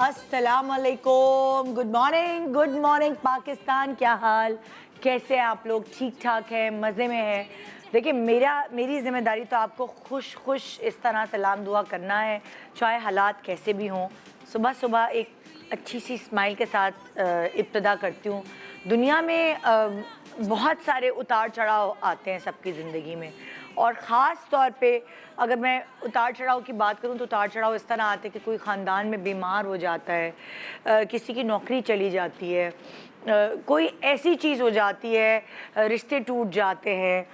अस्सलाम वालेकुम, good morning Pakistan. क्या हाल, कैसे हैं आप लोग? ठीक ठाक हैं, मज़े में हैं? देखिए मेरी ज़िम्मेदारी तो आपको खुश इस तरह सलाम दुआ करना है, चाहे हालात कैसे भी हों। सुबह सुबह एक अच्छी सी स्माइल के साथ इब्तिदा करती हूँ। दुनिया में बहुत सारे उतार चढ़ाव आते हैं सबकी ज़िंदगी में, और ख़ास तौर पे अगर मैं उतार चढ़ाव की बात करूं तो उतार चढ़ाव इस तरह आते हैं कि कोई ख़ानदान में बीमार हो जाता है, किसी की नौकरी चली जाती है, कोई ऐसी चीज़ हो जाती है, रिश्ते टूट जाते हैं,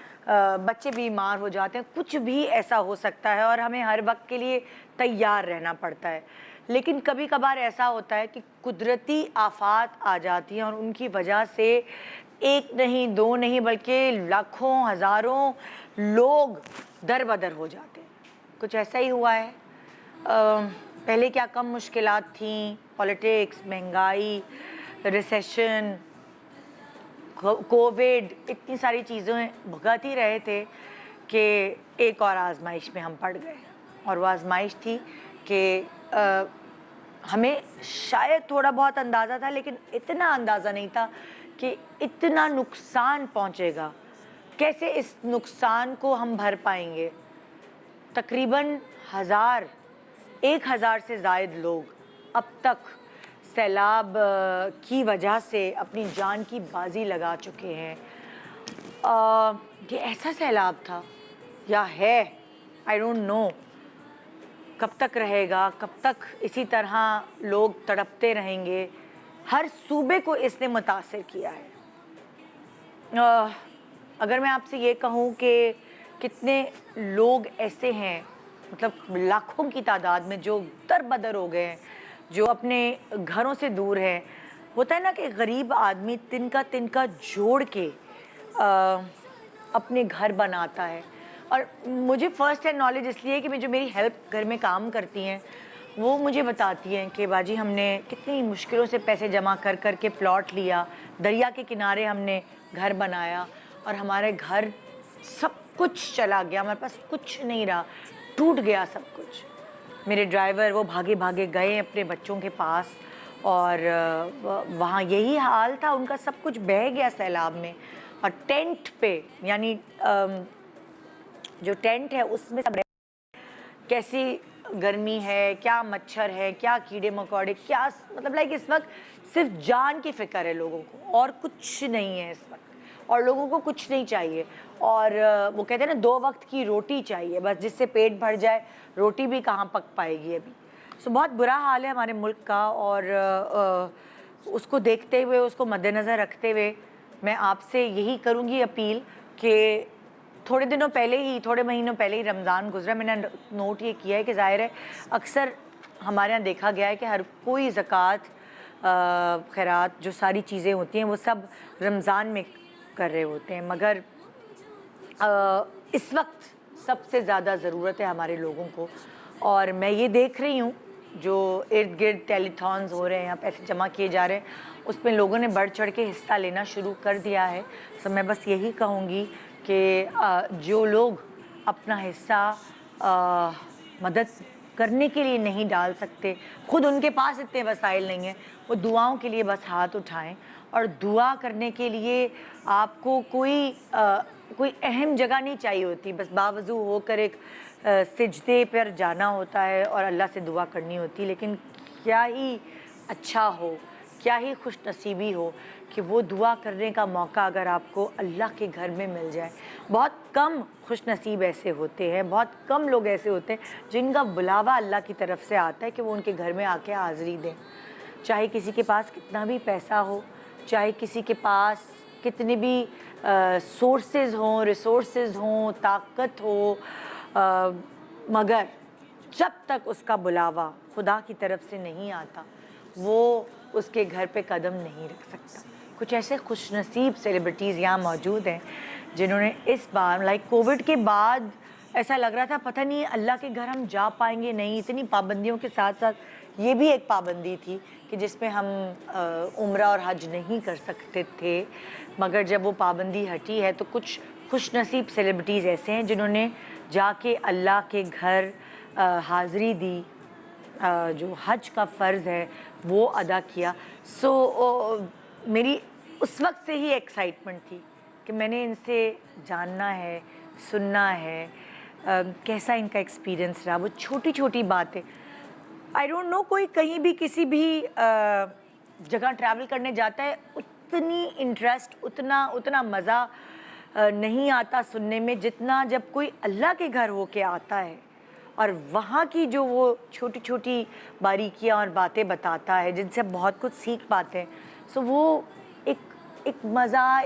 बच्चे बीमार हो जाते हैं, कुछ भी ऐसा हो सकता है और हमें हर वक्त के लिए तैयार रहना पड़ता है। लेकिन कभी कभार ऐसा होता है कि कुदरती आफात आ जाती हैं और उनकी वजह से एक नहीं दो नहीं बल्कि लाखों हज़ारों लोग दर बदर हो जाते हैं। कुछ ऐसा ही हुआ है। पहले क्या कम मुश्किलात थीं, पॉलिटिक्स, महंगाई, रिसेशन, कोविड, इतनी सारी चीज़ें भुगत ही रहे थे कि एक और आजमाइश में हम पड़ गए। और वो आजमाइश थी कि हमें शायद थोड़ा बहुत अंदाज़ा था, लेकिन इतना अंदाज़ा नहीं था कि इतना नुकसान पहुंचेगा। कैसे इस नुकसान को हम भर पाएंगे? तकरीबन 1,000 से ज़ायद लोग अब तक सैलाब की वजह से अपनी जान की बाजी लगा चुके हैं। ये ऐसा सैलाब था या है, आई डोंट नो, कब तक रहेगा, कब तक इसी तरह लोग तड़पते रहेंगे। हर सूबे को इसने मुतासिर किया है। अगर मैं आपसे ये कहूँ कि कितने लोग ऐसे हैं, मतलब लाखों की तादाद में, जो दर बदर हो गए हैं, जो अपने घरों से दूर हैं। होता है ना कि गरीब आदमी तिनका तिनका जोड़ के अपने घर बनाता है। और मुझे फ़र्स्ट हैंड नॉलेज इसलिए कि जो मेरी हेल्प घर में काम करती हैं वो मुझे बताती हैं कि बाजी हमने कितनी मुश्किलों से पैसे जमा कर कर के प्लॉट लिया, दरिया के किनारे हमने घर बनाया और हमारे घर सब कुछ चला गया, हमारे पास कुछ नहीं रहा, टूट गया सब कुछ। मेरे ड्राइवर वो भागे भागे गए अपने बच्चों के पास और वहाँ यही हाल था, उनका सब कुछ बह गया सैलाब में। और टेंट पे, यानी जो टेंट है उसमें सब कैसी गर्मी है, क्या मच्छर है, क्या कीड़े मकोड़े, क्या मतलब लाइक इस वक्त सिर्फ जान की फिक्र है लोगों को, और कुछ नहीं है इस वक्त। और लोगों को कुछ नहीं चाहिए, और वो कहते हैं ना 2 वक्त की रोटी चाहिए बस, जिससे पेट भर जाए। रोटी भी कहाँ पक पाएगी अभी। सो बहुत बुरा हाल है हमारे मुल्क का, और उसको देखते हुए, उसको मद्देनज़र रखते हुए मैं आपसे यही करूँगी अपील कि थोड़े महीनों पहले ही रमज़ान गुजरा। मैंने नोट ये किया है कि ज़ाहिर है अक्सर हमारे यहाँ देखा गया है कि हर कोई ज़कात, खैरात, जो सारी चीज़ें होती हैं वो सब रमज़ान में कर रहे होते हैं, मगर इस वक्त सबसे ज़्यादा ज़रूरत है हमारे लोगों को। और मैं ये देख रही हूँ जो इर्द गिर्द टेलीथॉन्स हो रहे हैं, यहाँ पैसे जमा किए जा रहे हैं, उसमें लोगों ने बढ़ चढ़ के हिस्सा लेना शुरू कर दिया है। तो मैं बस यही कहूँगी कि जो लोग अपना हिस्सा मदद करने के लिए नहीं डाल सकते, खुद उनके पास इतने वसाइल नहीं हैं, वो दुआओं के लिए बस हाथ उठाएं। और दुआ करने के लिए आपको कोई अहम जगह नहीं चाहिए होती, बस बावजू होकर एक सिजदे पर जाना होता है और अल्लाह से दुआ करनी होती। लेकिन क्या ही अच्छा हो, क्या ही खुश नसीबी हो कि वो दुआ करने का मौका अगर आपको अल्लाह के घर में मिल जाए। बहुत कम खुश नसीब ऐसे होते हैं, बहुत कम लोग ऐसे होते हैं जिनका बुलावा अल्लाह की तरफ से आता है कि वो उनके घर में आके हाज़िरी दें। चाहे किसी के पास कितना भी पैसा हो, चाहे किसी के पास कितने भी रिसोर्सेज हों, ताकत हो, मगर जब तक उसका बुलावा खुदा की तरफ से नहीं आता, वो उसके घर पे कदम नहीं रख सकता। कुछ ऐसे खुशनसीब सेलिब्रिटीज़ यहाँ मौजूद हैं जिन्होंने इस बार, लाइक कोविड के बाद, ऐसा लग रहा था पता नहीं अल्लाह के घर हम जा पाएंगे नहीं। इतनी पाबंदियों के साथ साथ ये भी एक पाबंदी थी कि जिसमें हम उम्रा और हज नहीं कर सकते थे, मगर जब वो पाबंदी हटी है तो कुछ खुशनसीब सेलिब्रिटीज़ ऐसे हैं जिन्होंने जाके अल्लाह के घर हाज़िरी दी, جو حج کا فرض ہے وہ ادا کیا. سو میری اس وقت سے ہی ایکسائٹمنٹ تھی کہ میں نے ان سے جاننا ہے, سننا ہے, کیسا ان کا ایکسپیرئنس رہا. وہ چھوٹی چھوٹی باتیں, آئی ڈونٹ نو, کوئی کہیں بھی کسی بھی جگہ ٹریول کرنے جاتا ہے اتنی انٹرسٹ, اتنا مزہ نہیں آتا سننے میں جتنا جب کوئی اللہ کے گھر ہو کے آتا ہے اور وہاں کی جو وہ چھوٹی چھوٹی باریکیاں اور باتیں بتاتا ہے جن سے بہت کچھ سیکھ پاتے ہیں. سو وہ ایک مزہ,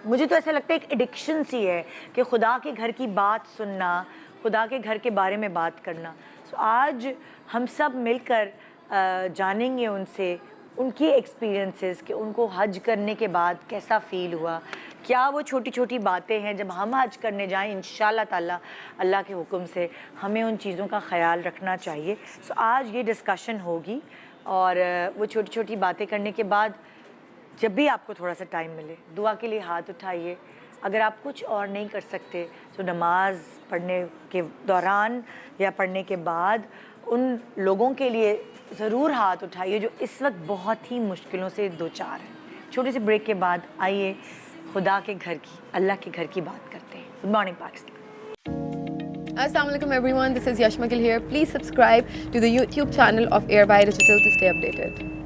مجھے تو ایسا لگتا ہے ایک ایڈکشن سی ہے کہ خدا کے گھر کی بات سننا, خدا کے گھر کے بارے میں بات کرنا. سو آج ہم سب مل کر جانیں گے ان سے, ان کی ایکسپیرینسز کہ ان کو حج کرنے کے بعد کیسا فیل ہوا, کیا وہ چھوٹی چھوٹی باتیں ہیں جب ہم حج کرنے جائیں انشاءاللہ تعالیٰ اللہ کے حکم سے ہمیں ان چیزوں کا خیال رکھنا چاہیے. سو آج یہ ڈسکشن ہوگی اور وہ چھوٹی چھوٹی باتیں کرنے کے بعد جب بھی آپ کو تھوڑا سا ٹائم ملے دعا کے لیے ہاتھ اٹھائیے. اگر آپ کچھ اور نہیں کر سکتے تو نماز پڑھنے کے دوران یا پڑھنے کے بعد ان لوگوں کے لیے ضرور ہاتھ اٹھائیے جو اس وقت بہت ہی مشکلوں سے دوچار ہیں. چھوٹے سے بریک کے بعد آئیے خدا کے گھر کی, اللہ کے گھر کی بات کرتے ہیں. Good morning Pakistan. Assalamu alaikum everyone, this is Yashmakil here. Please subscribe to the YouTube channel of Airby Digital to stay updated.